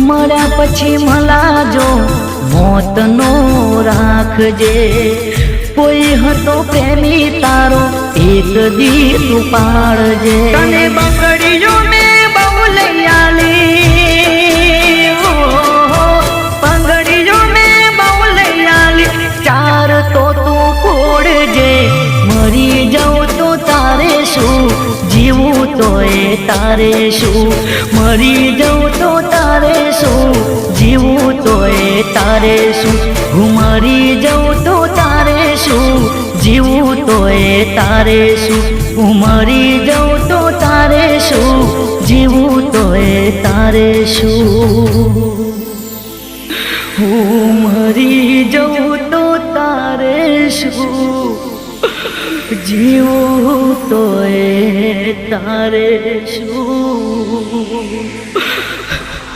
मर्या पछी मलाजो मोतनो राखजे। कोई हतो प्रेमी तारो एक दी तू पाड़जे। तने बंगड़ियों ने बहु लई आली, बंगड़ियों ने बहु लई आली, चार तो तू फोड़जे। मरी जाऊं तो तारे शू, जीवू तो ए तारे शू। मरी जाऊं तो तारे शू, जीवू तो ए तारे शू। मरी जाऊं तो तारे शू, जीवू तो ए तारे शू। मरी जाऊं तो तारे शू, जीवू तो ए तारे शू। मरी जाऊं तो तारे शू, जीवू तो ए तारे शू।